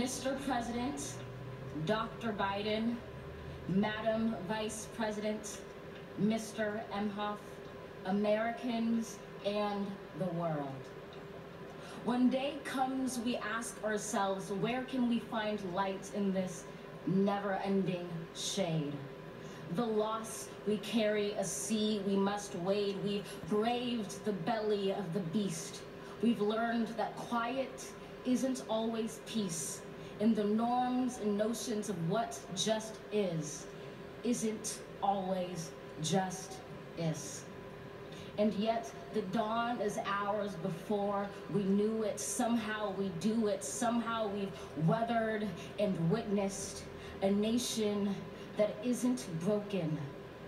Mr. President, Dr. Biden, Madam Vice President, Mr. Emhoff, Americans, and the world. When day comes, we ask ourselves, where can we find light in this never-ending shade? The loss we carry, a sea we must wade. We've braved the belly of the beast. We've learned that quiet isn't always peace, and the norms and notions of what just is isn't always just is. And yet the dawn is ours before we knew it. Somehow we do it. Somehow we've weathered and witnessed a nation that isn't broken,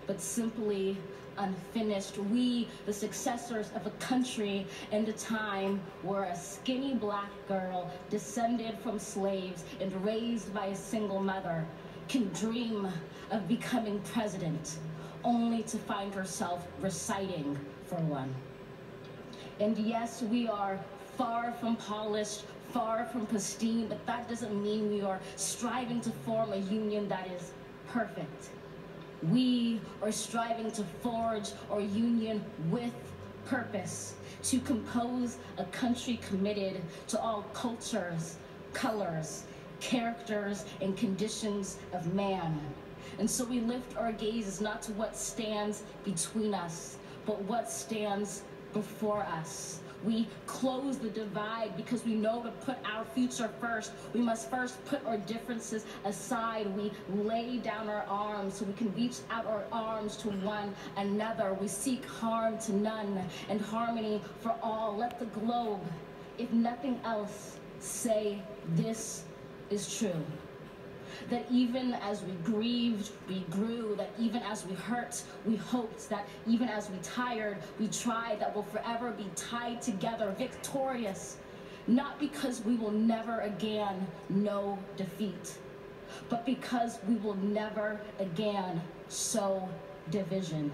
but simply unfinished. We, the successors of a country and a time where a skinny black girl descended from slaves and raised by a single mother can dream of becoming president, only to find herself reciting for one. And yes, we are far from polished, far from pristine, but that doesn't mean we are striving to form a union that is perfect. We are striving to forge our union with purpose, to compose a country committed to all cultures, colors, characters, and conditions of man. And so we lift our gazes not to what stands between us, but what stands before us. We close the divide because we know to put our future first. We must first put our differences aside. We lay down our arms so we can reach out our arms to one another. We seek harm to none and harmony for all. Let the globe, if nothing else, say this is true. That even as we grieved, we grew. That even as we hurt, we hoped. That even as we tired, we tried. That we'll forever be tied together, victorious. Not because we will never again know defeat, but because we will never again sow division.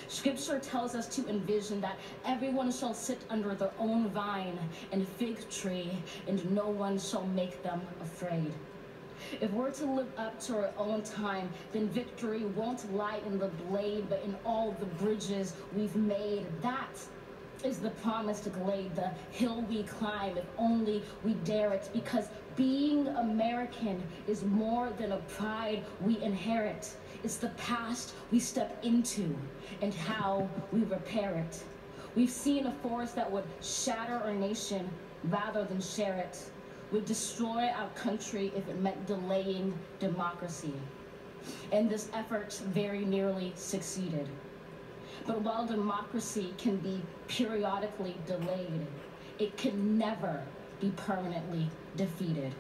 Scripture tells us to envision that everyone shall sit under their own vine and fig tree, and no one shall make them afraid. If we're to live up to our own time, then victory won't lie in the blade, but in all the bridges we've made. That is the promised glade, the hill we climb, if only we dare it. Because being American is more than a pride we inherit. It's the past we step into and how we repair it. We've seen a force that would shatter our nation rather than share it, would destroy our country if it meant delaying democracy. And this effort very nearly succeeded. But while democracy can be periodically delayed, it can never be permanently defeated.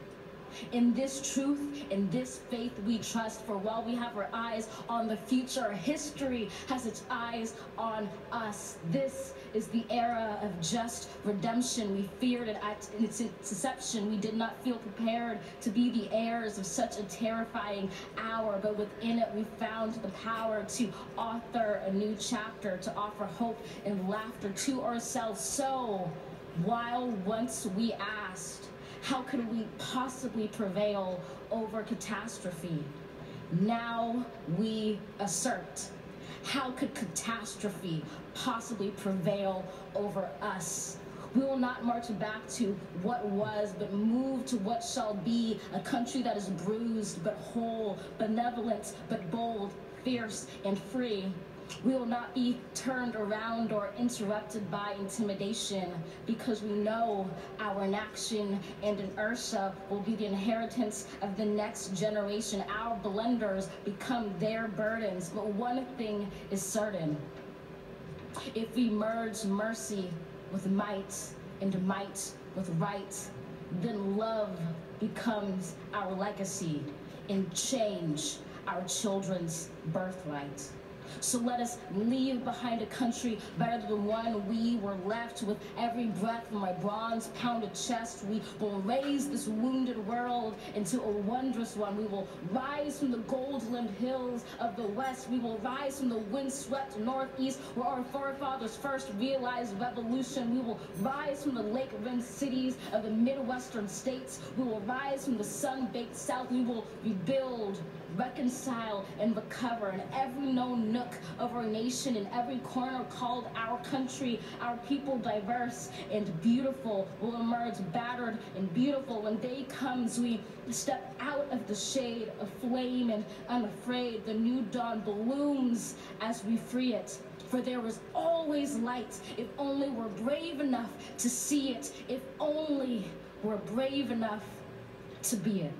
In this truth, in this faith we trust, for while we have our eyes on the future, history has its eyes on us. This is the era of just redemption. We feared it at its inception. We did not feel prepared to be the heirs of such a terrifying hour, but within it we found the power to author a new chapter, to offer hope and laughter to ourselves. So, while once we asked, how could we possibly prevail over catastrophe? Now we assert, how could catastrophe possibly prevail over us? We will not march back to what was, but move to what shall be, a country that is bruised but whole, benevolent but bold, fierce and free. We will not be turned around or interrupted by intimidation, because we know our inaction and inertia will be the inheritance of the next generation. Our blunders become their burdens. But one thing is certain: if we merge mercy with might and might with right, then love becomes our legacy and change our children's birthright. So let us leave behind a country better than the one we were left with. Every breath from my bronze-pounded chest, we will raise this wounded world into a wondrous one. We will rise from the gold-limbed hills of the west. We will rise from the windswept northeast, where our forefathers first realized revolution. We will rise from the lake-rimmed cities of the Midwestern states. We will rise from the sun-baked south. We will rebuild, reconcile, and recover in every known nook of our nation, in every corner called our country. Our people, diverse and beautiful, will emerge battered and beautiful. When day comes, we step out of the shade of flame and unafraid. The new dawn blooms as we free it. For there is always light, if only we're brave enough to see it, if only we're brave enough to be it.